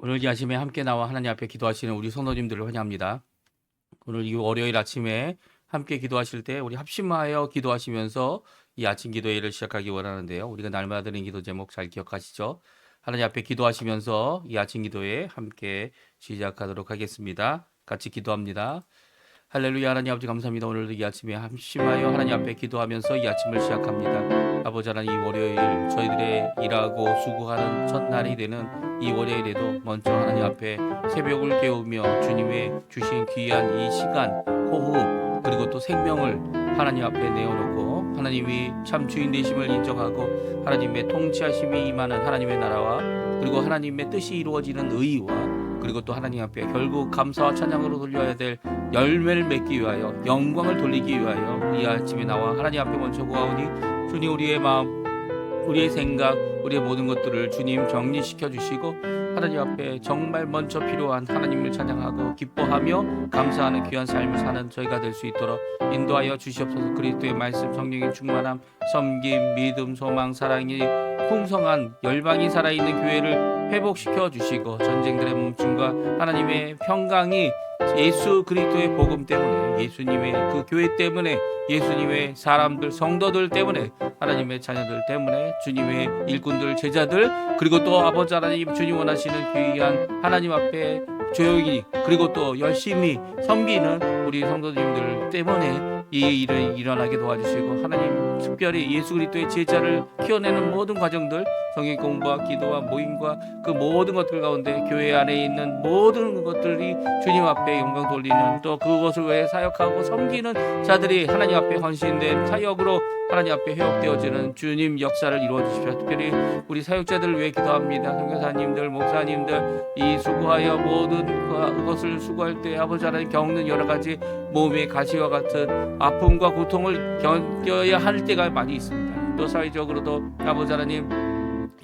오늘 이 아침에 함께 나와 하나님 앞에 기도하시는 우리 성도님들을 환영합니다. 오늘 이 월요일 아침에 함께 기도하실 때 우리 합심하여 기도하시면서 이 아침 기도회를 시작하기 원하는데요. 우리가 날마다 드리는 기도 제목 잘 기억하시죠? 하나님 앞에 기도하시면서 이 아침 기도회 함께 시작하도록 하겠습니다. 같이 기도합니다. 할렐루야. 하나님 아버지 감사합니다. 오늘도 이 아침에 합심하여 하나님 앞에 기도하면서 이 아침을 시작합니다. 아버지 하나님, 이 월요일 저희들의 일하고 수고하는 첫날이 되는 이 월요일에도 먼저 하나님 앞에 새벽을 깨우며 주님의 주신 귀한 이 시간, 호흡, 그리고 또 생명을 하나님 앞에 내어놓고 하나님이 참 주인 되심을 인정하고 하나님의 통치하심이 임하는 하나님의 나라와 그리고 하나님의 뜻이 이루어지는 의와 그리고 또 하나님 앞에 결국 감사와 찬양으로 돌려야 될 열매를 맺기 위하여 영광을 돌리기 위하여 이 아침에 나와 하나님 앞에 먼저 구하오니 주님, 우리의 마음, 우리의 생각, 우리의 모든 것들을 주님 정리시켜 주시고 하나님 앞에 정말 먼저 필요한 하나님을 찬양하고 기뻐하며 감사하는 귀한 삶을 사는 저희가 될 수 있도록 인도하여 주시옵소서. 그리스도의 말씀, 성령의 충만함, 섬김, 믿음, 소망, 사랑이 풍성한 열방이 살아있는 교회를 회복시켜 주시고 전쟁들의 멈춤과 하나님의 평강이 예수 그리스도의 복음 때문에, 예수님의 그 교회 때문에, 예수님의 사람들, 성도들 때문에, 하나님의 자녀들 때문에, 주님의 일꾼들, 제자들, 그리고 또 아버지 하나님, 주님 원하시는 귀한 하나님 앞에 조용히 그리고 또 열심히 섬기는 우리 성도님들 때문에 이 일을 일어나게 도와주시고 하나님, 특별히 예수 그리스도의 제자를 키워내는 모든 과정들, 성경 공부와 기도와 모임과 그 모든 것들 가운데 교회 안에 있는 모든 것들이 주님 앞에 영광 돌리는, 또 그것을 위해 사역하고 섬기는 자들이 하나님 앞에 헌신된 사역으로 하나님 앞에 회복되어지는 주님 역사를 이루어 주십시오. 특별히 우리 사역자들을 위해 기도합니다. 선교사님들, 목사님들, 이 수고하여 모든 것을 수고할 때 아버지 하나님 겪는 여러 가지 몸의 가시와 같은 아픔과 고통을 견뎌야 할 때가 많이 있습니다. 또 사회적으로도 아버지 하나님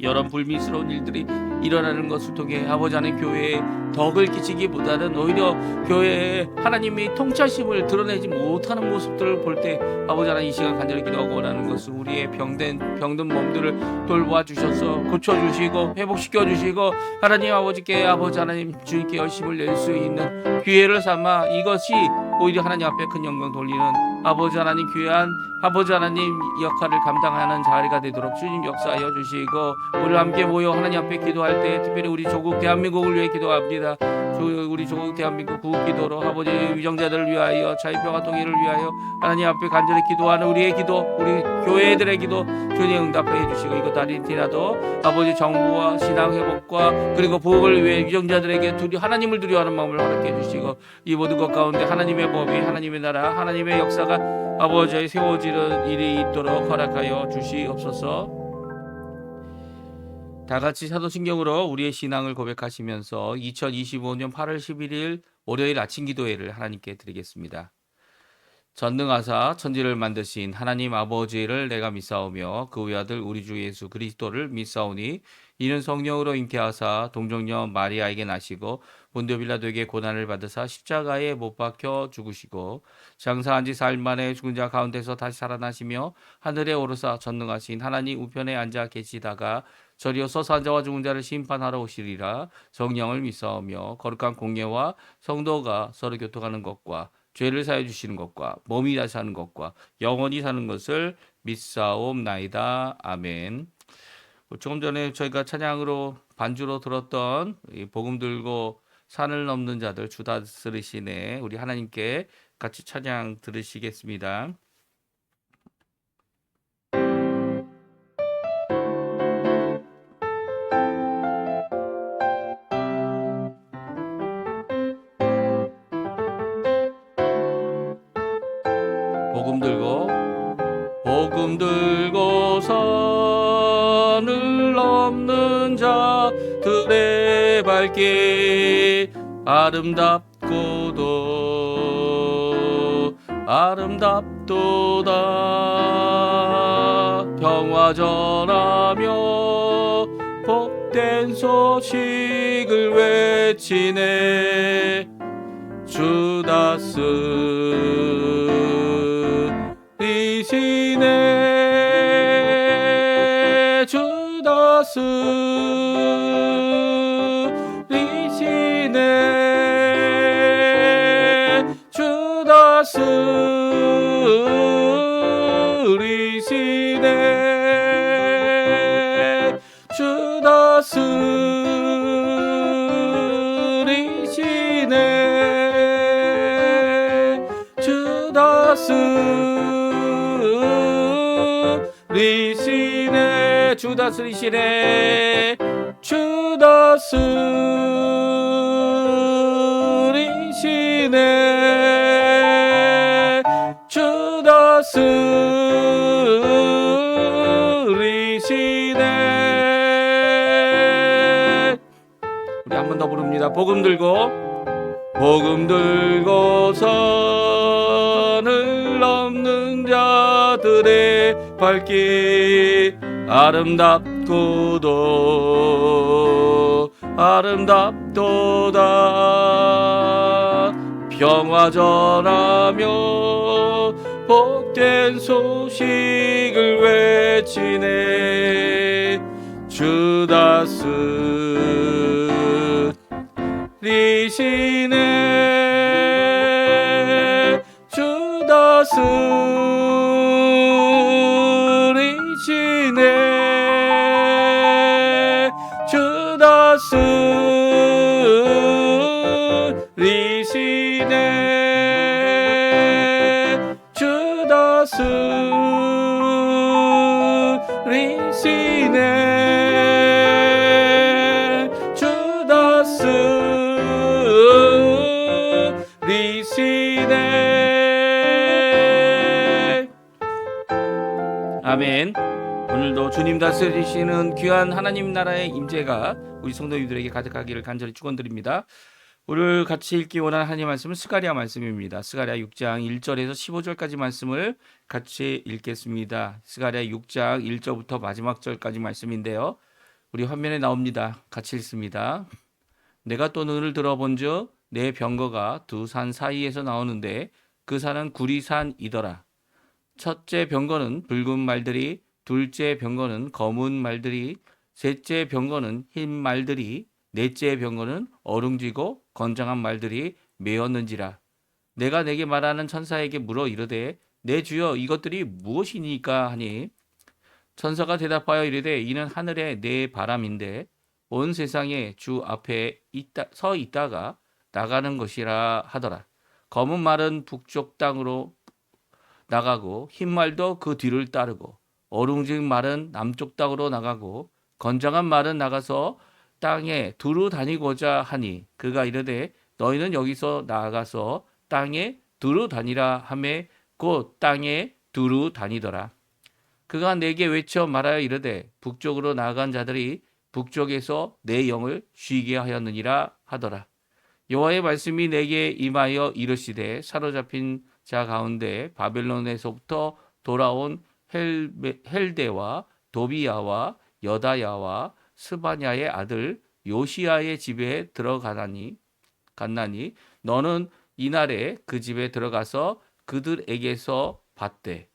여러 불미스러운 일들이 일어나는 것을 통해 아버지 하나님 교회에 덕을 끼치기보다는 오히려 교회에 하나님이 통치하심을 드러내지 못하는 모습들을 볼 때 아버지 하나님, 이 시간 간절히 기도하고 원하는 것은 우리의 병든 몸들을 돌보아 주셔서 고쳐주시고 회복시켜 주시고 하나님 아버지께, 아버지 하나님 주님께 열심을 낼 수 있는 기회를 삼아 이것이 오히려 하나님 앞에 큰 영광 돌리는 아버지 하나님 귀한 아버지 하나님 역할을 감당하는 자리가 되도록 주님 역사하여 주시고, 오늘 함께 모여 하나님 앞에 기도할 때 특별히 우리 조국 대한민국을 위해 기도합니다. 우리 조국 대한민국 구국기도로 아버지 위정자들을 위하여 자유평화 통일을 위하여 하나님 앞에 간절히 기도하는 우리의 기도, 우리 교회들의 기도 주님 응답해 주시고, 이것 아니더라도 아버지 정부와 신앙 회복과 그리고 부흥을 위해 위정자들에게 하나님을 두려워하는 마음을 허락해 주시고, 이 모든 것 가운데 하나님의 법이, 하나님의 나라, 하나님의 역사가 아버지의 세워지는 일이 있도록 허락하여 주시옵소서. 다 같이 사도신경으로 우리의 신앙을 고백하시면서 2025년 8월 11일 월요일 아침 기도회를 하나님께 드리겠습니다. 전능하사 천지를 만드신 하나님 아버지를 내가 믿사오며 그 외아들 우리 주 예수 그리스도를 믿사오니 이는 성령으로 잉태하사 동정녀 마리아에게 나시고 본디오 빌라도에게 고난을 받으사 십자가에 못 박혀 죽으시고 장사한 지 사흘 만에 죽은 자 가운데서 다시 살아나시며 하늘에 오르사 전능하신 하나님 우편에 앉아 계시다가 저리어서 산자와 죽은 자를 심판하러 오시리라. 성령을 믿사오며 거룩한 공예와 성도가 서로 교통하는 것과 죄를 사해 주시는 것과 몸이 다시 사는 것과 영원히 사는 것을 믿사옵나이다. 아멘. 조금 전에 저희가 찬양으로 반주로 들었던 이 복음 들고 산을 넘는 자들 주 다스리시네, 우리 하나님께 같이 찬양 들으시겠습니다. 복음 들고 산을 넘는 자들의 발길 아름답도다. 평화 전하며 복된 소식을 외치네. 주 다스리시네. 주 다스리시네. 다스리시네 주 다스리시네 주 다스리시네 주 다스리시네. 우리 한 번 더 부릅니다. 복음 들고 선을 넘는 자들의 발길 아름답도다 평화 전하며 복된 소식을 외치네 주 다스리시네 주 다스리시네 주 다스리시네 주 다스리시네 주 다스리시네. 아멘. 오늘도 주님 다스리시는 귀한 하나님 나라의 임재가 우리 성도님들에게 가득하기를 간절히 축원드립니다. 오늘 같이 읽기 원하는 하나님 말씀은 스가랴 말씀입니다. 스가랴 6장 1절에서 15절까지 말씀을 같이 읽겠습니다. 스가랴 6장 1절부터 마지막 절까지 말씀인데요. 우리 화면에 나옵니다. 같이 읽습니다. 내가 또 눈을 들어본즉 내 병거가 두 산 사이에서 나오는데 그 산은 구리산이더라. 첫째 병거는 붉은 말들이, 둘째 병거는 검은 말들이, 셋째 병거는 흰 말들이, 넷째 병거는 어룽지고 건장한 말들이 메었는지라. 내가 내게 말하는 천사에게 물어 이르되 내 주여 이것들이 무엇이니까 하니 천사가 대답하여 이르되 이는 하늘의 내 바람인데 온 세상에 주 앞에 서 있다가 나가는 것이라 하더라. 검은 말은 북쪽 땅으로 나가고 흰 말도 그 뒤를 따르고 어룽진 말은 남쪽 땅으로 나가고 건장한 말은 나가서 땅에 두루 다니고자 하니 그가 이르되 너희는 여기서 나가서 땅에 두루 다니라 하매 곧 땅에 두루 다니더라. 그가 내게 외쳐 말하여 이르되 북쪽으로 나아간 자들이 북쪽에서 내 영을 쉬게 하였느니라 하더라. 여호와의 말씀이 내게 임하여 이르시되 사로잡힌 자 가운데 바벨론에서부터 돌아온 헬데와 도비야와 여다야와 스바냐의 아들 요시야의 집에 갔나니 너는 이날에 그 집에 들어가서 그들에게서 받되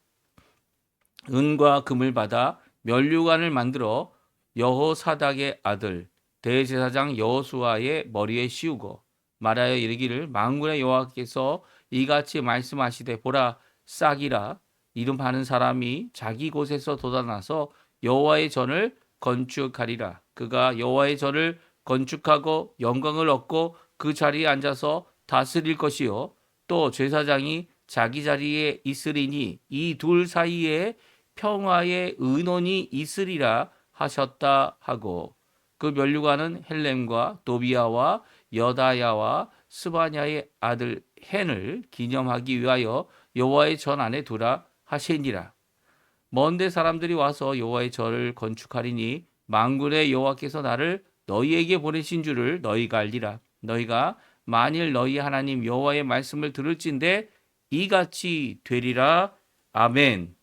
은과 금을 받아 면류관을 만들어 여호사닥의 아들 대제사장 여호수아의 머리에 씌우고 말하여 이르기를 만군의 여호와께서 이같이 말씀하시되 보라 싹이라 이름하는 사람이 자기 곳에서 돋아나서 여호와의 전을 건축하리라. 그가 여호와의 전을 건축하고 영광을 얻고 그 자리에 앉아서 다스릴 것이요 또 제사장이 자기 자리에 있으리니 이 둘 사이에 평화의 의논이 있으리라 하셨다 하고 그 면류관은 헬렘과 도비야와 여다야와 스바냐의 아들 헨을 기념하기 위하여 여호와의 전 안에 두라 하시니라. 먼데 사람들이 와서 여호와의 절을 건축하리니 만군의 여호와께서 나를 너희에게 보내신 줄을 너희가 알리라. 너희가 만일 너희 하나님 여호와의 말씀을 들을진대 이같이 되리라. 아멘.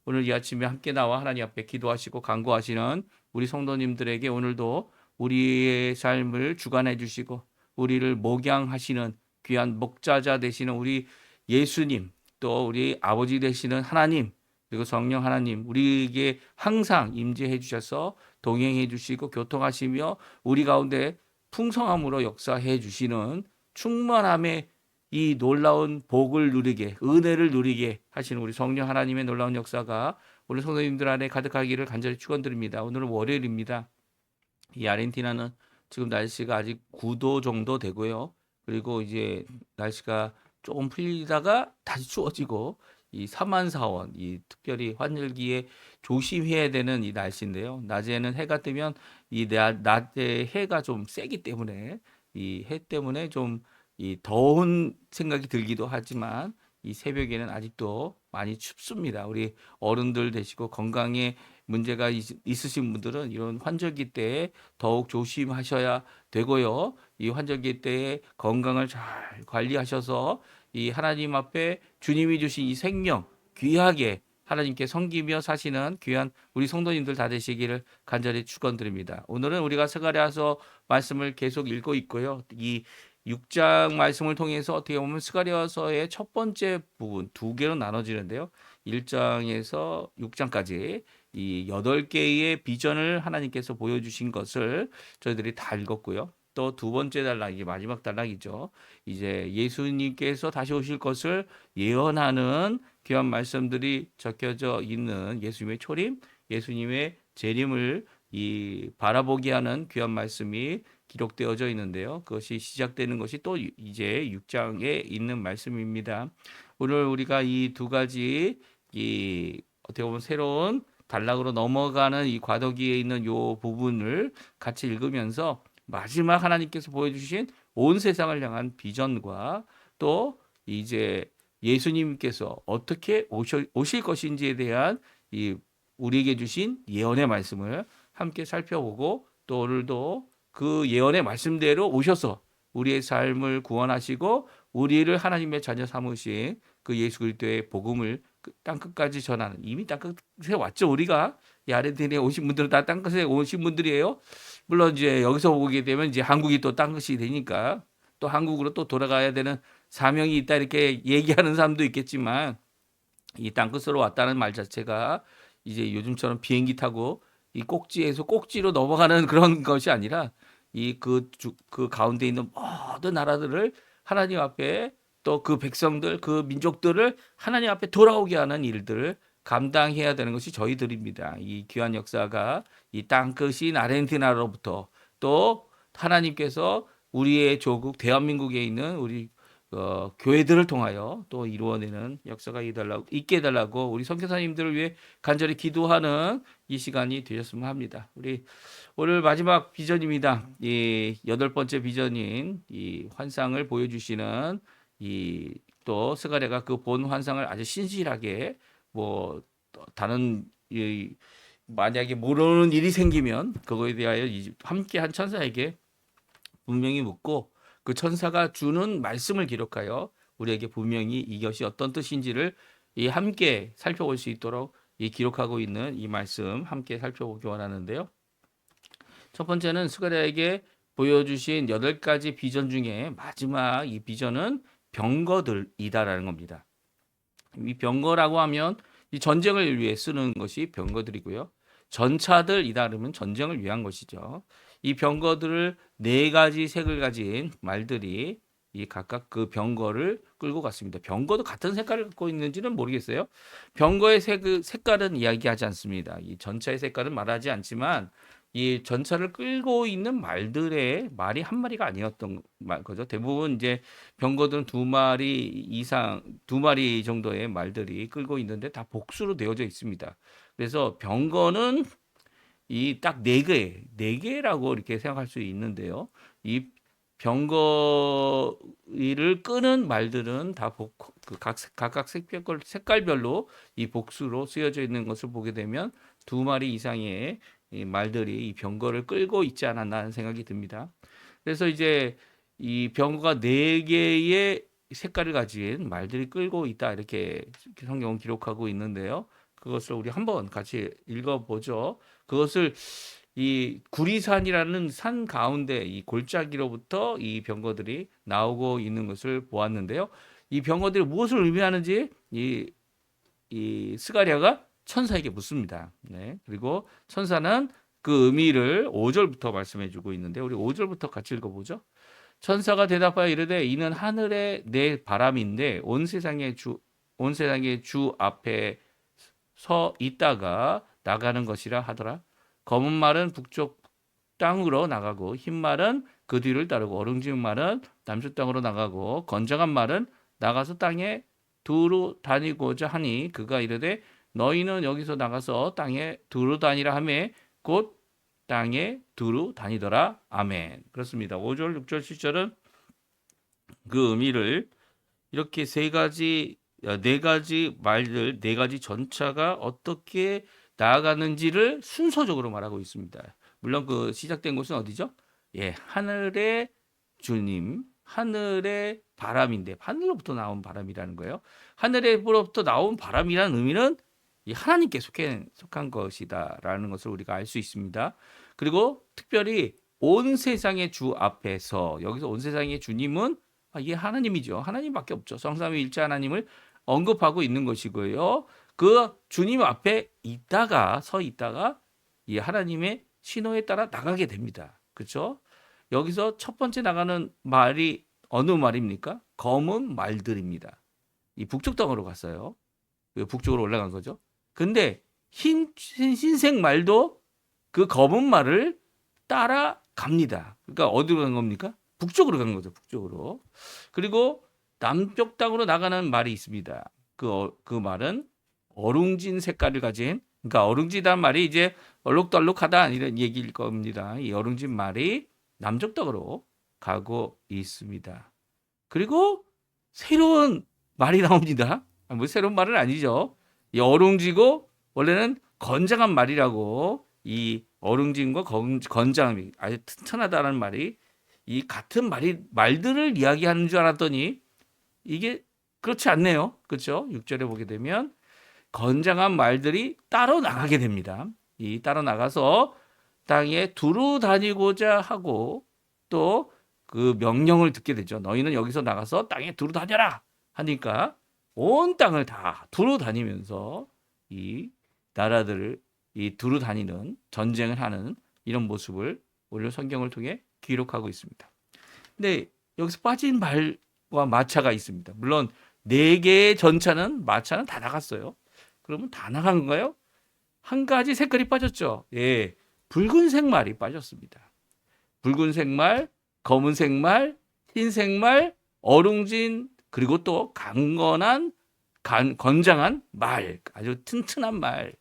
오늘 이 아침에 함께 나와 하나님 앞에 기도하시고 간구하시는 우리 성도님들에게 오늘도 우리의 삶을 주관해 주시고 우리를 목양하시는 귀한 목자자 되시는 우리 예수님, 또 우리 아버지 되시는 하나님, 그리고 성령 하나님 우리에게 항상 임재해 주셔서 동행해 주시고 교통하시며 우리 가운데 풍성함으로 역사해 주시는 충만함의 이 놀라운 복을 누리게, 은혜를 누리게 하시는 우리 성령 하나님의 놀라운 역사가 우리 성도님들 안에 가득하기를 간절히 축원드립니다. 오늘은 월요일입니다. 이 아르헨티나는 지금 날씨가 아직 9도 정도 되고요. 그리고 이제 날씨가 조금 풀리다가 다시 추워지고 이 사만사원 이 특별히 환절기에 조심해야 되는 이 날씨인데요. 낮에는 해가 뜨면 이 낮에 해가 좀 세기 때문에 이 해 때문에 좀 이 더운 생각이 들기도 하지만 이 새벽에는 아직도 많이 춥습니다. 우리 어른들 되시고 건강에 문제가 있으신 분들은 이런 환절기 때에 더욱 조심하셔야 되고요. 이 환절기 때에 건강을 잘 관리하셔서 이 하나님 앞에 주님이 주신 이 생명 귀하게 하나님께 섬기며 사시는 귀한 우리 성도님들 다 되시기를 간절히 축원드립니다. 오늘은 우리가 스가랴서 말씀을 계속 읽고 있고요. 이 6장 말씀을 통해서 어떻게 보면 스가랴서의 첫 번째 부분 두 개로 나눠지는데요. 1장에서 6장까지 이 8개의 비전을 하나님께서 보여주신 것을 저희들이 다 읽었고요. 또 두 번째 단락, 이게 마지막 단락이죠. 이제 예수님께서 다시 오실 것을 예언하는 귀한 말씀들이 적혀져 있는 예수님의 초림, 예수님의 재림을 이 바라보게 하는 귀한 말씀이 기록되어져 있는데요. 그것이 시작되는 것이 또 이제 6장에 있는 말씀입니다. 오늘 우리가 이 두 가지 이 어떻게 보면 새로운 단락으로 넘어가는 이 과도기에 있는 요 부분을 같이 읽으면서 마지막 하나님께서 보여주신 온 세상을 향한 비전과 또 이제 예수님께서 어떻게 오실 것인지에 대한 이 우리에게 주신 예언의 말씀을 함께 살펴보고 또 오늘도 그 예언의 말씀대로 오셔서 우리의 삶을 구원하시고 우리를 하나님의 자녀 삼으신 그 예수 그리스도의 복음을 땅 끝까지 전하는, 이미 땅 끝에 왔죠. 우리가 이 아르헨티나에 오신 분들은 다 땅 끝에 오신 분들이에요. 물론 이제 여기서 오게 되면 이제 한국이 또 땅 끝이 되니까 또 한국으로 또 돌아가야 되는 사명이 있다 이렇게 얘기하는 사람도 있겠지만 이 땅 끝으로 왔다는 말 자체가 이제 요즘처럼 비행기 타고 이 꼭지에서 꼭지로 넘어가는 그런 것이 아니라 이 그 가운데 있는 모든 나라들을 하나님 앞에 또 그 백성들, 그 민족들을 하나님 앞에 돌아오게 하는 일들을 감당해야 되는 것이 저희들입니다. 이 귀한 역사가 이 땅끝인 아르헨티나로부터 또 하나님께서 우리의 조국 대한민국에 있는 우리 교회들을 통하여 또 이루어내는 역사가 있게 해달라고 우리 선교사님들을 위해 간절히 기도하는 이 시간이 되셨으면 합니다. 우리 오늘 마지막 비전입니다. 이 8번째 비전인 이 환상을 보여주시는 이 또 스가랴가 그 본 환상을 아주 신실하게 뭐 다른 이 만약에 모르는 일이 생기면 그거에 대하여 함께 한 천사에게 분명히 묻고 그 천사가 주는 말씀을 기록하여 우리에게 분명히 이것이 어떤 뜻인지를 이 함께 살펴볼 수 있도록 이 기록하고 있는 이 말씀 함께 살펴보기 원하는데요. 첫 번째는 스가랴에게 보여주신 8가지 비전 중에 마지막 이 비전은 병거들이다라는 겁니다. 이 병거라고 하면 이 전쟁을 위해 쓰는 것이 병거들이고요. 전차들이다 그러면 전쟁을 위한 것이죠. 이 병거들을 4가지 색을 가진 말들이 이 각각 그 병거를 끌고 갔습니다. 병거도 같은 색깔을 갖고 있는지는 모르겠어요. 병거의 색깔은 이야기하지 않습니다. 이 전차의 색깔은 말하지 않지만 이 전차를 끌고 있는 말들의 말이 한 마리가 아니었던 거죠. 대부분 이제 병거들은 2마리 이상, 2마리 정도의 말들이 끌고 있는데 다 복수로 되어져 있습니다. 그래서 병거는 이 딱 4개라고 이렇게 생각할 수 있는데요. 이 병거를 끄는 말들은 다 각각 색깔별로 이 복수로 쓰여져 있는 것을 보게 되면 2마리 이상의 이 말들이 이 병거를 끌고 있지 않았나 하는 생각이 듭니다. 그래서 이제 이 병거가 4개의 색깔을 가진 말들이 끌고 있다 이렇게 성경은 기록하고 있는데요. 그것을 우리 한번 같이 읽어보죠. 그것을 이 구리산이라는 산 가운데 이 골짜기로부터 이 병거들이 나오고 있는 것을 보았는데요. 이 병거들이 무엇을 의미하는지 이 스가랴가 천사에게 묻습니다. 네. 그리고 천사는 그 의미를 5절부터 말씀해 주고 있는데 우리 5절부터 같이 읽어보죠. 천사가 대답하여 이르되 이는 하늘의 내 바람인데 온 세상의 주 앞에 서 있다가 나가는 것이라 하더라. 검은 말은 북쪽 땅으로 나가고 흰 말은 그 뒤를 따르고 어릉진 말은 남쪽 땅으로 나가고 건장한 말은 나가서 땅에 두루 다니고자 하니 그가 이르되 너희는 여기서 나가서 땅에 두루 다니라 하매 곧 땅에 두루 다니더라. 아멘. 그렇습니다. 5절, 6절, 7절은 그 의미를 이렇게 네 가지 말들, 네 가지 전차가 어떻게 나아가는지를 순서적으로 말하고 있습니다. 물론 그 시작된 곳은 어디죠? 예, 하늘의 주님, 하늘의 바람인데 하늘로부터 나온 바람이라는 거예요. 하늘로부터 나온 바람이라는 의미는 이 하나님께 속한 것이다라는 것을 우리가 알 수 있습니다. 그리고 특별히 온 세상의 주 앞에서 여기서 온 세상의 주님은 이게 하나님이죠. 하나님밖에 없죠. 성삼위일체 하나님을 언급하고 있는 것이고요. 그 주님 앞에 서 있다가 이 하나님의 신호에 따라 나가게 됩니다. 그렇죠? 여기서 첫 번째 나가는 말이 어느 말입니까? 검은 말들입니다. 이 북쪽 땅으로 갔어요. 북쪽으로 올라간 거죠. 근데 흰색 말도 그 검은 말을 따라갑니다. 그러니까 어디로 간 겁니까? 북쪽으로 간 거죠. 북쪽으로. 그리고 남쪽 땅으로 나가는 말이 있습니다. 그 말은 어룽진 색깔을 가진, 그러니까 어룽지단 말이 이제 얼룩덜룩하다 이런 얘기일 겁니다. 이 어룽진 말이 남쪽 땅으로 가고 있습니다. 그리고 새로운 말이 나옵니다. 뭐 새로운 말은 아니죠. 이 어룽지고 원래는 건장한 말이라고, 이 어룽진과 건장함이 아주 튼튼하다는 말이 이 같은 말들을 이야기하는 줄 알았더니 이게 그렇지 않네요. 그렇죠? 6절에 보게 되면 건장한 말들이 따로 나가게 됩니다. 이 따로 나가서 땅에 두루 다니고자 하고 또 그 명령을 듣게 되죠. 너희는 여기서 나가서 땅에 두루 다녀라 하니까 온 땅을 다 두루 다니면서 이 나라들을 이 두루 다니는 전쟁을 하는 이런 모습을 오늘 성경을 통해 기록하고 있습니다. 근데 여기서 빠진 말과 마차가 있습니다. 물론 4개의 전차는 마차는 다 나갔어요. 그러면 다 나간 건가요? 한 가지 색깔이 빠졌죠. 예, 붉은색 말이 빠졌습니다. 붉은색 말, 검은색 말, 흰색 말, 어룽진, 그리고 또 강건한 건장한 말, 아주 튼튼한 말,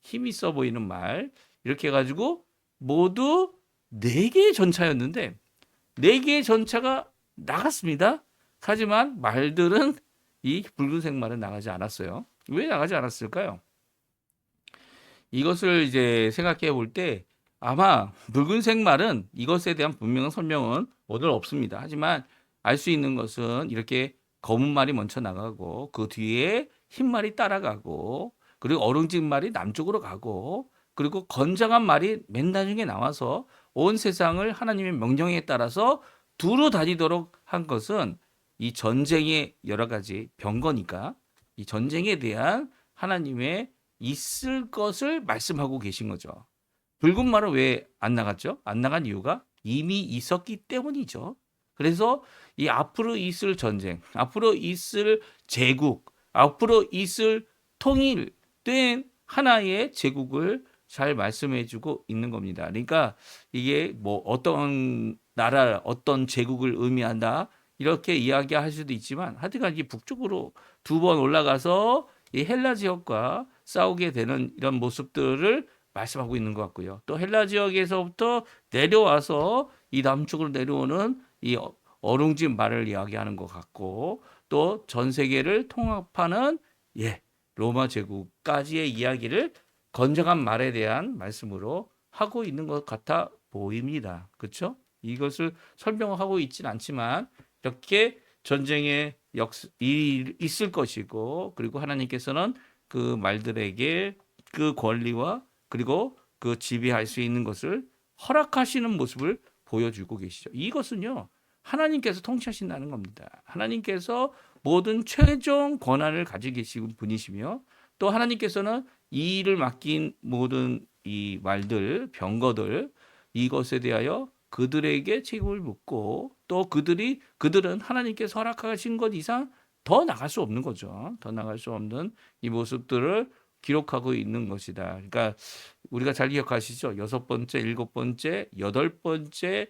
힘 있어 보이는 말, 이렇게 해가지고 모두 4개의 전차였는데 4개의 전차가 나갔습니다. 하지만 말들은 이 붉은색 말은 나가지 않았어요. 왜 나가지 않았을까요? 이것을 이제 생각해 볼 때 아마 붉은색 말은 이것에 대한 분명한 설명은 오늘 없습니다. 하지만 알 수 있는 것은 이렇게 검은 말이 먼저 나가고 그 뒤에 흰 말이 따라가고 그리고 어룽진 말이 남쪽으로 가고 그리고 건장한 말이 맨 나중에 나와서 온 세상을 하나님의 명령에 따라서 두루 다니도록 한 것은 이 전쟁의 여러 가지 병거니까 이 전쟁에 대한 하나님의 있을 것을 말씀하고 계신 거죠. 붉은 말은 왜 안 나갔죠? 안 나간 이유가 이미 있었기 때문이죠. 그래서 이 앞으로 있을 전쟁, 앞으로 있을 제국, 앞으로 있을 통일된 하나의 제국을 잘 말씀해주고 있는 겁니다. 그러니까 이게 뭐 어떤 나라, 어떤 제국을 의미한다 이렇게 이야기할 수도 있지만 하여튼간 이 북쪽으로 2번 올라가서 이 헬라 지역과 싸우게 되는 이런 모습들을 말씀하고 있는 것 같고요. 또 헬라 지역에서부터 내려와서 이 남쪽으로 내려오는 이 어룽진 말을 이야기하는 것 같고 또 전 세계를 통합하는 로마 제국까지의 이야기를 건장한 말에 대한 말씀으로 하고 있는 것 같아 보입니다. 그렇죠? 이것을 설명하고 있지는 않지만 이렇게 전쟁의 일이 있을 것이고 그리고 하나님께서는 그 말들에게 그 권리와 그리고 그 지배할 수 있는 것을 허락하시는 모습을 보여주고 계시죠. 이것은요. 하나님께서 통치하신다는 겁니다. 하나님께서 모든 최종 권한을 가지고 계신 분이시며 또 하나님께서는 이 일을 맡긴 모든 이 말들, 병거들 이것에 대하여 그들에게 책임을 묻고 또 그들은 하나님께서 허락하신 것 이상 더 나갈 수 없는 거죠. 더 나갈 수 없는 이 모습들을 기록하고 있는 것이다. 그러니까 우리가 잘 기억하시죠? 6번째, 7번째, 8번째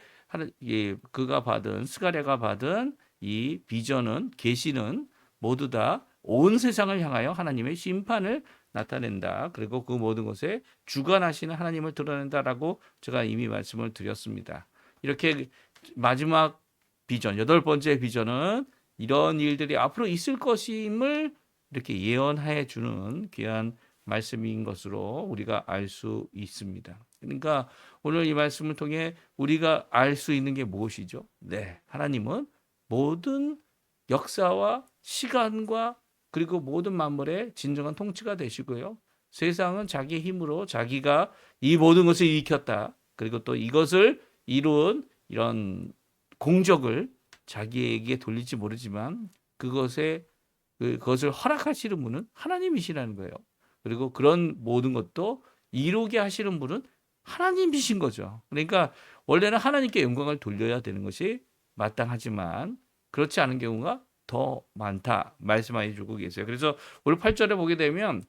그가 받은 스가랴가 받은 이 비전은 계시는 모두 다 온 세상을 향하여 하나님의 심판을 나타낸다. 그리고 그 모든 것에 주관하시는 하나님을 드러낸다라고 제가 이미 말씀을 드렸습니다. 이렇게 마지막 비전, 여덟 번째 비전은 이런 일들이 앞으로 있을 것임을 이렇게 예언해 주는 귀한 말씀인 것으로 우리가 알 수 있습니다. 그러니까 오늘 이 말씀을 통해 우리가 알 수 있는 게 무엇이죠? 네, 하나님은 모든 역사와 시간과 그리고 모든 만물의 진정한 통치가 되시고요. 세상은 자기 힘으로 자기가 이 모든 것을 일으켰다. 그리고 또 이것을 이룬 이런 공적을 자기에게 돌릴지 모르지만 그것을 허락하시는 분은 하나님이시라는 거예요. 그리고 그런 모든 것도 이루게 하시는 분은 하나님이신 거죠. 그러니까 원래는 하나님께 영광을 돌려야 되는 것이 마땅하지만 그렇지 않은 경우가 더 많다 말씀해 주고 계세요. 그래서 오늘 8절에 보게 되면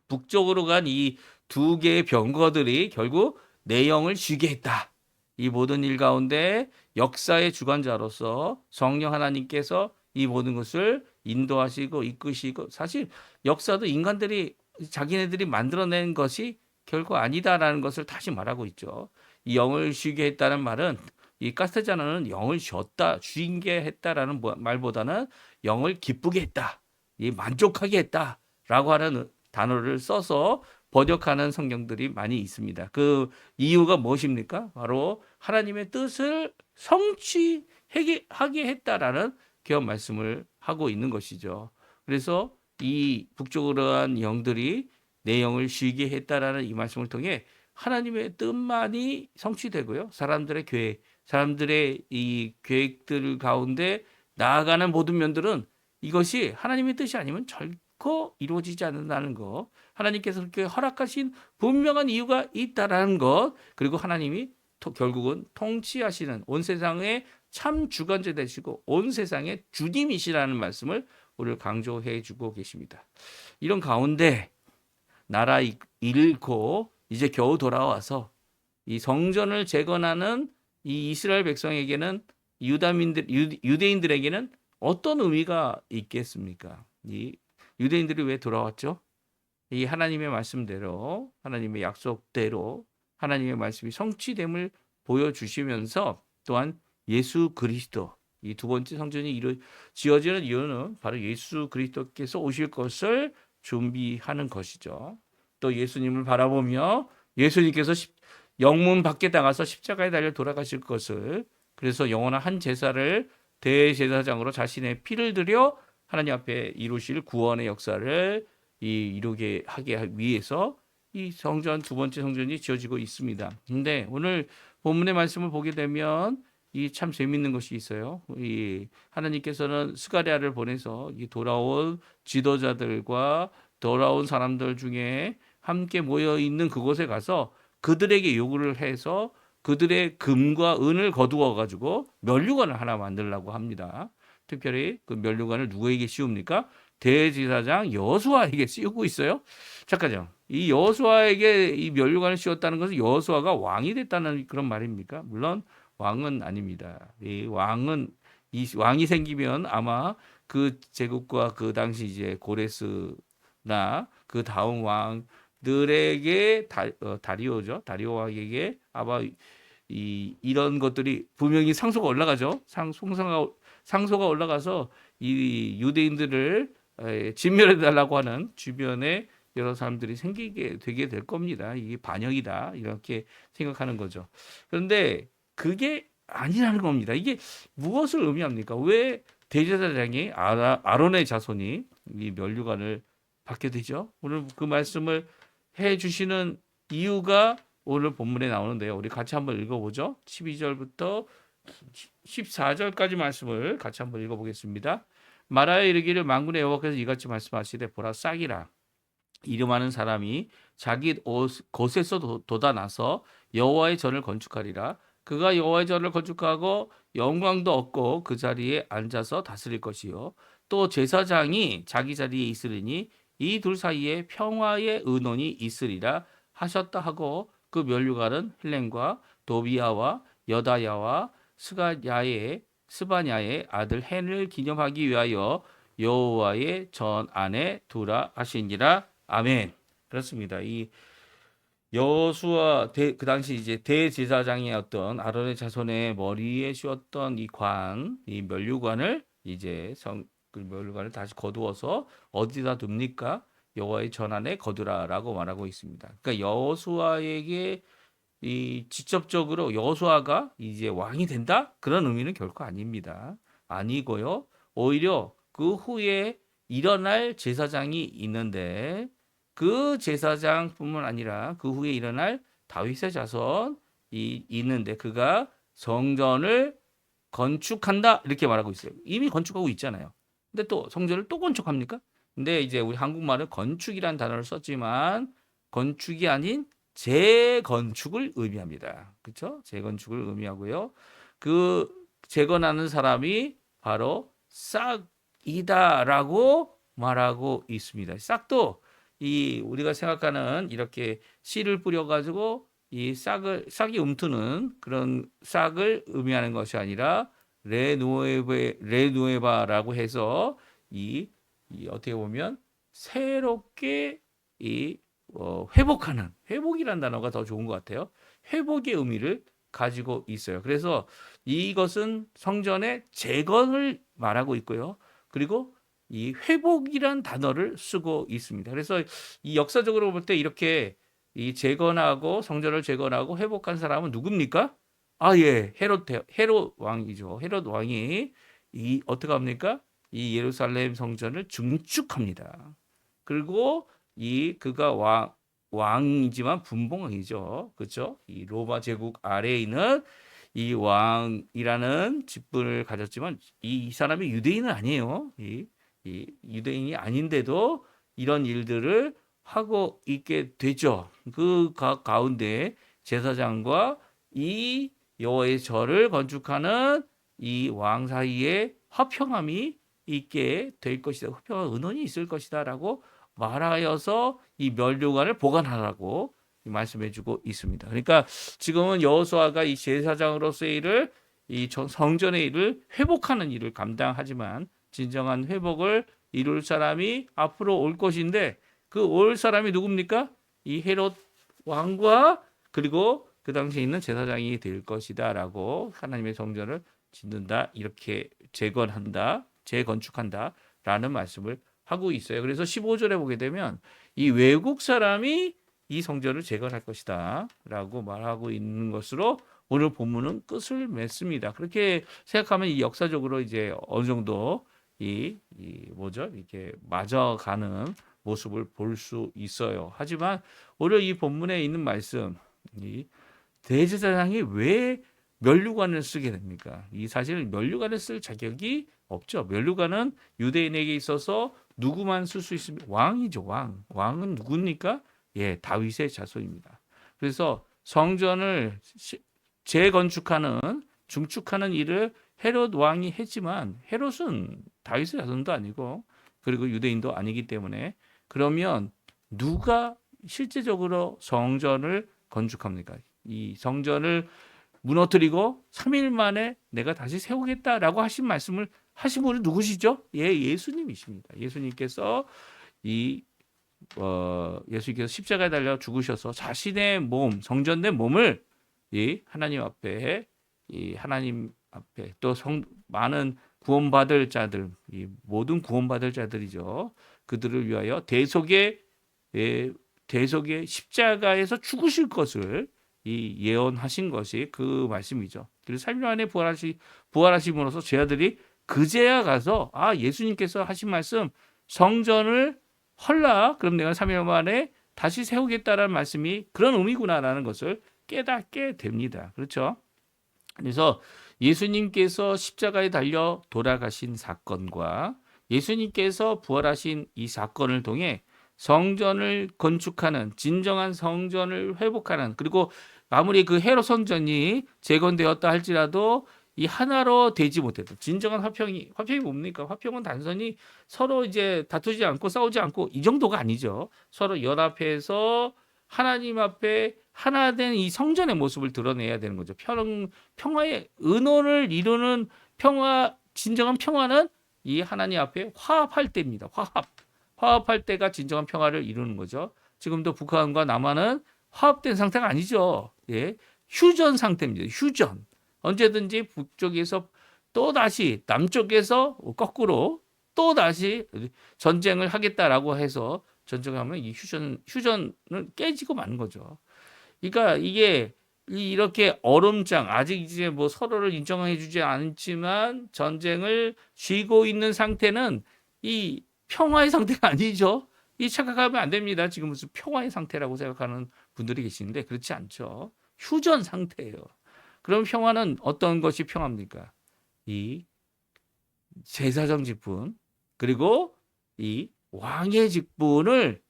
북쪽으로 간 이 두 개의 병거들이 결국 내 영을 쉬게 했다. 이 모든 일 가운데 역사의 주관자로서 성령 하나님께서 이 모든 것을 인도하시고 이끄시고 사실 역사도 인간들이 자기네들이 만들어낸 것이 결코 아니다라는 것을 다시 말하고 있죠. 이 영을 쉬게 했다는 말은 이 카스테자나는 영을 쉬게 했다라는 말보다는 영을 기쁘게 했다, 이 만족하게 했다라고 하는 단어를 써서 번역하는 성경들이 많이 있습니다. 그 이유가 무엇입니까? 바로 하나님의 뜻을 성취하게 했다라는 그런 말씀을 하고 있는 것이죠. 그래서 이 북쪽으로 한 영들이 내 영을 쉬게 했다라는 이 말씀을 통해 하나님의 뜻만이 성취되고요. 사람들의 계획, 사람들의 이 계획들 가운데 나아가는 모든 면들은 이것이 하나님의 뜻이 아니면 결코 이루어지지 않는다는 것, 하나님께서 그렇게 허락하신 분명한 이유가 있다라는 것, 그리고 하나님이 결국은 통치하시는 온 세상의 참 주관자 되시고 온 세상의 주님이시라는 말씀을 오늘 강조해 주고 계십니다. 이런 가운데 나라 잃고 이제 겨우 돌아와서 이 성전을 재건하는 이 이스라엘 백성에게는 유대인들에게는 어떤 의미가 있겠습니까? 이 유대인들이 왜 돌아왔죠? 이 하나님의 말씀대로, 하나님의 약속대로 하나님의 말씀이 성취됨을 보여주시면서 또한 예수 그리스도, 이 두 번째 성전이 지어지는 이유는 바로 예수 그리스도께서 오실 것을 준비하는 것이죠. 또 예수님을 바라보며 예수님께서 영문 밖에 나가서 십자가에 달려 돌아가실 것을, 그래서 영원한 한 제사를 대제사장으로 자신의 피를 들여 하나님 앞에 이루실 구원의 역사를 이루게 하게 위해서 이 성전, 두 번째 성전이 지어지고 있습니다. 근데 오늘 본문의 말씀을 보게 되면 이 참 재밌는 것이 있어요. 이 하나님께서는 스가랴를 보내서 이 돌아온 지도자들과 돌아온 사람들 중에 함께 모여 있는 그곳에 가서 그들에게 요구를 해서 그들의 금과 은을 거두어 가지고 면류관을 하나 만들려고 합니다. 특별히 그 면류관을 누구에게 씌웁니까? 대제사장 여호수아에게 씌우고 있어요. 잠깐요. 이 여호수아에게 이 면류관을 씌웠다는 것은 여호수아가 왕이 됐다는 그런 말입니까? 물론 왕은 아닙니다. 이 왕이 생기면 아마 그 제국과 그 당시 이제 고레스나 그 다음 왕들에게 다리오죠. 다리오 왕에게 아마 이런 것들이 분명히 상소가 올라가죠. 상소가 올라가서 이 유대인들을 진멸해 달라고 하는 주변에 여러 사람들이 생기게 되게 될 겁니다. 이게 반역이다 이렇게 생각하는 거죠. 그런데 그게 아니라는 겁니다. 이게 무엇을 의미합니까? 왜 대제사장이 아론의 자손이 이 면류관을 받게 되죠? 오늘 그 말씀을 해 주시는 이유가 오늘 본문에 나오는데요. 우리 같이 한번 읽어보죠. 12절부터 14절까지 말씀을 같이 한번 읽어보겠습니다. 말하여 이르기를 만군의 여호와께서 이같이 말씀하시되 보라 싹이라 이름하는 사람이 자기 곳에서 돋아나서 여호와의 전을 건축하리라. 그가 여호와의 전을 건축하고 영광도 얻고 그 자리에 앉아서 다스릴 것이요 또 제사장이 자기 자리에 있으리니 이 둘 사이에 평화의 의논이 있으리라 하셨다 하고 그 면류관은 헬렘과 도비야와 여다야와 스바냐의 아들 헨을 기념하기 위하여 여호와의 전 안에 두라 하시니라. 아멘. 그렇습니다. 이 여호수아 그 당시 이제 대제사장이었던 아론의 자손의 머리에 씌웠던 이 면류관을 이제 그 면류관을 다시 거두어서 어디다 둡니까? 여호와의 전안에 거두라라고 말하고 있습니다. 그러니까 여호수아에게 이 직접적으로 여호수아가 이제 왕이 된다? 그런 의미는 결코 아닙니다. 아니고요. 오히려 그 후에 일어날 제사장이 있는데 그 제사장뿐만 아니라 그 후에 일어날 다윗의 자손이 있는데 그가 성전을 건축한다 이렇게 말하고 있어요. 이미 건축하고 있잖아요. 근데 또 성전을 또 건축합니까? 근데 이제 우리 한국말은 건축이란 단어를 썼지만 건축이 아닌 재건축을 의미합니다. 그렇죠? 재건축을 의미하고요. 그 재건하는 사람이 바로 싹이다라고 말하고 있습니다. 싹도 이 우리가 생각하는 이렇게 씨를 뿌려가지고 이 싹이 움트는 그런 싹을 의미하는 것이 아니라 레누에바라고 해서 이 어떻게 보면 새롭게 회복이라는 단어가 더 좋은 것 같아요. 회복의 의미를 가지고 있어요. 그래서 이것은 성전의 재건을 말하고 있고요. 그리고 이 회복이란 단어를 쓰고 있습니다. 그래서 이 역사적으로 볼 때 이렇게 이 성전을 재건하고 회복한 사람은 누굽니까? 예, 헤롯 왕이죠. 헤롯 왕이 어떻게 합니까? 이 예루살렘 성전을 증축합니다. 그리고 그가 왕이지만 분봉왕이죠. 그렇죠? 이 로마 제국 아래에 있는 이 왕이라는 직분을 가졌지만 이 사람이 유대인은 아니에요. 이 유대인이 아닌데도 이런 일들을 하고 있게 되죠. 그 가운데 제사장과 이 여호와의 절을 건축하는 이 왕 사이에 화평함이 있게 될 것이다. 화평한 은원이 있을 것이다라고 말하여서 이 면류관을 보관하라고 말씀해주고 있습니다. 그러니까 지금은 여호수아가 이 제사장으로서의 일을 이 성전의 일을 회복하는 일을 감당하지만 진정한 회복을 이룰 사람이 앞으로 올 것인데 그 올 사람이 누굽니까? 이 헤롯 왕과 그리고 그 당시에 있는 제사장이 될 것이다라고 하나님의 성전을 짓는다 이렇게 재건축한다라는 말씀을 하고 있어요. 그래서 15절에 보게 되면 이 외국 사람이 이 성전을 재건할 것이다라고 말하고 있는 것으로 오늘 본문은 끝을 맺습니다. 그렇게 생각하면 이 역사적으로 이제 어느 정도 이렇게 맞아가는 모습을 볼 수 있어요. 하지만 오늘 이 본문에 있는 말씀, 이 대제사장이 왜 면류관을 쓰게 됩니까? 이 사실 면류관을 쓸 자격이 없죠. 면류관은 유대인에게 있어서 누구만 쓸 수 있습니다. 왕이죠, 왕. 왕은 누굽니까? 예, 다윗의 자손입니다. 그래서 성전을 재건축하는 중축하는 일을 헤롯 왕이 했지만 헤롯은 다윗의 자손도 아니고 그리고 유대인도 아니기 때문에 그러면 누가 실제적으로 성전을 건축합니까? 이 성전을 무너뜨리고 3일 만에 내가 다시 세우겠다라고 하신 말씀을 하신 분은 누구시죠? 예수님이십니다. 예수님께서 예수님께서 십자가에 달려 죽으셔서 자신의 몸, 성전된 몸을 하나님 앞에 또 많은 구원받을 자들, 모든 구원받을 자들이죠. 그들을 위하여 대속의 십자가에서 죽으실 것을 예언하신 것이 그 말씀이죠. 그래서 3일 만에 부활하심으로써 제자들이 그제야 가서 예수님께서 하신 말씀 성전을 헐라 그럼 내가 3일 만에 다시 세우겠다라는 말씀이 그런 의미구나라는 것을 깨닫게 됩니다. 그렇죠? 그래서 예수님께서 십자가에 달려 돌아가신 사건과 예수님께서 부활하신 이 사건을 통해 성전을 건축하는 진정한 성전을 회복하는 그리고 아무리 그 헤롯 성전이 재건되었다 할지라도 이 하나로 되지 못해도 진정한 화평이 뭡니까? 화평은 단순히 서로 이제 다투지 않고 싸우지 않고 이 정도가 아니죠. 서로 연합해서 하나님 앞에 하나 된 이 성전의 모습을 드러내야 되는 거죠. 평화의 은혼을 이루는 진정한 평화는 이 하나님 앞에 화합할 때입니다. 화합할 때가 진정한 평화를 이루는 거죠. 지금도 북한과 남한은 화합된 상태가 아니죠. 예, 휴전 상태입니다. 휴전. 언제든지 북쪽에서 또 다시 남쪽에서 거꾸로 또 다시 전쟁을 하겠다라고 해서 전쟁하면 이 휴전은 깨지고 마는 거죠. 그러니까 이게 이렇게 얼음장 아직 이제 뭐 서로를 인정해주지 않지만 전쟁을 쥐고 있는 상태는 이 평화의 상태가 아니죠. 이 착각하면 안 됩니다. 지금 무슨 평화의 상태라고 생각하는 분들이 계시는데 그렇지 않죠. 휴전 상태예요. 그럼 평화는 어떤 것이 평화입니까? 이 제사장 직분 그리고 이 왕의 직분을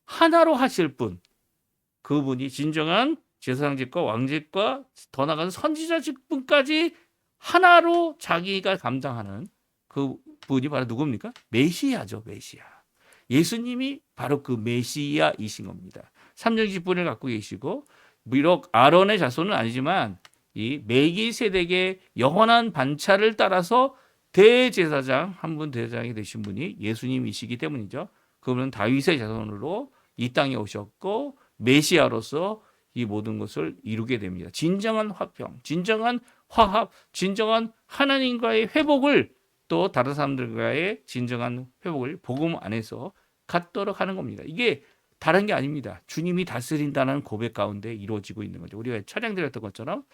하나로 하실 분, 그분이 진정한 제사장직과 왕직과 더 나아가는 선지자 직분까지 하나로 자기가 감당하는 그 분이 바로 누굽니까? 메시아죠. 메시아. 예수님이 바로 그 메시아이신 겁니다. 삼령 직분을 갖고 계시고 비록 아론의 자손은 아니지만 이 멜기세덱의 영원한 반차를 따라서 대제사장 한 분 대제사장이 되신 분이 예수님이시기 때문이죠. 그분은 다윗의 자손으로 이 땅에 오셨고 메시아로서 이 모든 것을 이루게 됩니다. 진정한 화평, 진정한 화합, 진정한 하나님과의 회복을 또 다른 사람들과의 진정한 회복을 복음 안에서 갖도록 하는 겁니다. 이게 다른 게 아닙니다. 주님이 다스린다는 고백 가운데 이루어지고 있는 거죠. 우리가 찬양드렸던 것처럼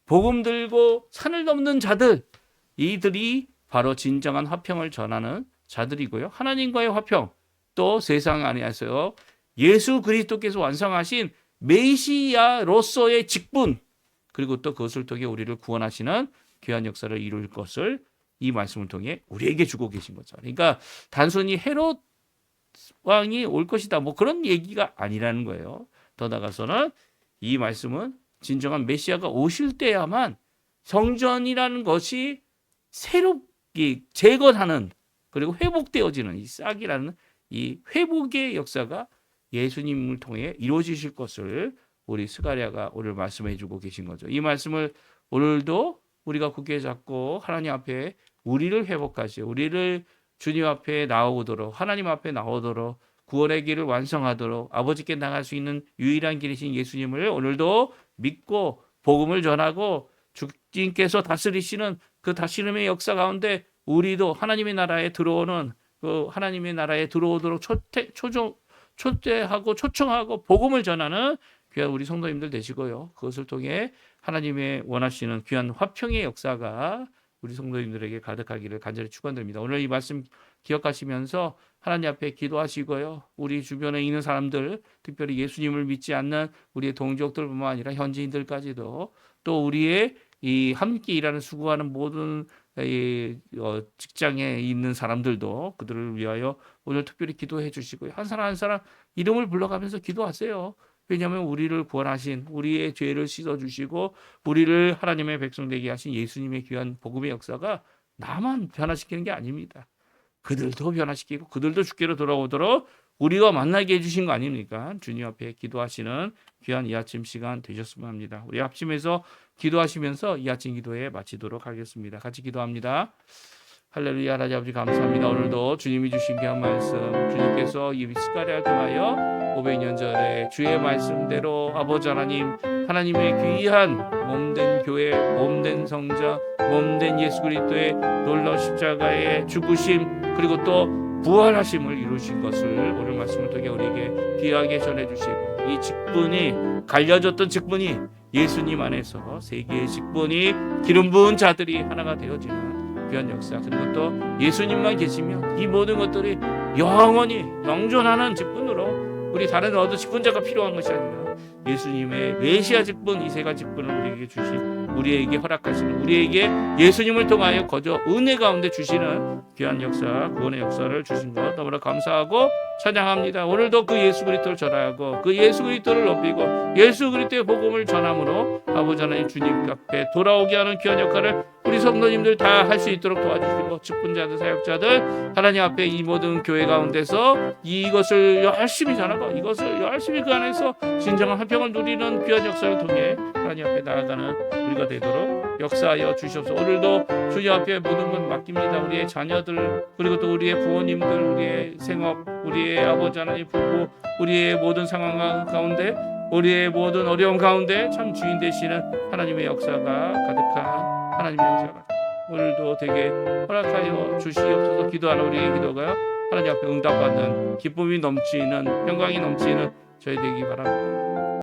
복음 들고 산을 넘는 자들, 이들이 바로 진정한 화평을 전하는 자들이고요. 하나님과의 화평, 또 세상 안에서 예수 그리스도께서 완성하신 메시아로서의 직분, 그리고 또 그것을 통해 우리를 구원하시는 귀한 역사를 이룰 것을 이 말씀을 통해 우리에게 주고 계신 거죠. 그러니까 단순히 헤롯 왕이 올 것이다 뭐 그런 얘기가 아니라는 거예요. 더 나아가서는 이 말씀은 진정한 메시아가 오실 때야만 성전이라는 것이 새롭게 재건하는 그리고 회복되어지는 이 싹이라는 이 회복의 역사가 예수님을 통해 이루어지실 것을 우리 스가랴가 오늘 말씀해 주고 계신 거죠. 이 말씀을 오늘도 우리가 굳게 잡고 하나님 앞에 우리를 회복하시고 우리를 주님 앞에 나오도록 하나님 앞에 나오도록 구원의 길을 완성하도록 아버지께 나갈 수 있는 유일한 길이신 예수님을 오늘도 믿고 복음을 전하고 주님께서 다스리시는 그 다스림의 역사 가운데 우리도 하나님의 나라에 들어오는 그 하나님의 나라에 들어오도록 초대하고 초청하고 복음을 전하는 귀한 우리 성도님들 되시고요. 그것을 통해 하나님의 원하시는 귀한 화평의 역사가 우리 성도님들에게 가득하기를 간절히 축원드립니다. 오늘 이 말씀 기억하시면서 하나님 앞에 기도하시고요. 우리 주변에 있는 사람들, 특별히 예수님을 믿지 않는 우리의 동족들뿐만 아니라 현지인들까지도 또 우리의 이 함께 일하는 수고하는 모든 직장에 있는 사람들도 그들을 위하여 오늘 특별히 기도해 주시고요. 한 사람 한 사람 이름을 불러가면서 기도하세요. 왜냐하면 우리를 구원하신 우리의 죄를 씻어주시고 우리를 하나님의 백성 되게 하신 예수님의 귀한 복음의 역사가 나만 변화시키는 게 아닙니다. 그들도 변화시키고 그들도 주께로 돌아오도록 우리가 만나게 해주신 거 아닙니까? 주님 앞에 기도하시는 귀한 이 아침 시간 되셨으면 합니다. 우리 합심해서 기도하시면서 이 아침 기도에 마치도록 하겠습니다. 같이 기도합니다. 할렐루야. 하나님 아버지 감사합니다. 오늘도 주님이 주신 귀한 말씀 주님께서 이 스가랴를 통하여 500년 전에 주의 말씀대로 아버지 하나님 하나님의 귀한 몸된 교회 몸된 성자 몸된 예수 그리스도의 놀라운 십자가의 죽으심 그리고 또 부활하심을 이루신 것을 오늘 말씀을 통해 우리에게 귀하게 전해주시고 이 직분이 갈려졌던 직분이 예수님 안에서 세계의 직분이 기름 부은 자들이 하나가 되어지는 귀한 역사 그리고 또 예수님만 계시면 이 모든 것들이 영원히 영존하는 직분으로 우리 다른 어떤 직분자가 필요한 것이 아니라 예수님의 메시아 직분 이 세 가지 직분을 우리에게 주신 우리에게 허락하시는 우리에게 예수님을 통하여 거저 은혜 가운데 주시는 귀한 역사 구원의 역사를 주신 것 너무나 감사하고 찬양합니다. 오늘도 그 예수 그리스도를 전하고 그 예수 그리스도를 높이고 예수 그리스도의 복음을 전함으로 아버지 하나님 주님 앞에 돌아오게 하는 귀한 역할을 우리 성도님들 다 할 수 있도록 도와주시고 직분자들 사역자들 하나님 앞에 이 모든 교회 가운데서 이것을 열심히 전하고 이것을 열심히 그 안에서 진정한 화평을 누리는 귀한 역사를 통해 하나님 앞에 나아가는 우리가 되도록 역사하여 주시옵소서. 오늘도 주님 앞에 모든 것 맡깁니다. 우리의 자녀들, 그리고 또 우리의 부모님들, 우리의 생업, 우리의 아버지 하나님 부부, 우리의 모든 상황 가운데, 우리의 모든 어려움 가운데 참 주인 되시는 하나님의 역사가 가득한 하나님의 역사가 오늘도 되게 허락하여 주시옵소서. 기도하는 우리의 기도가 하나님 앞에 응답받는 기쁨이 넘치는 평강이 넘치는 저희 되기 바랍니다.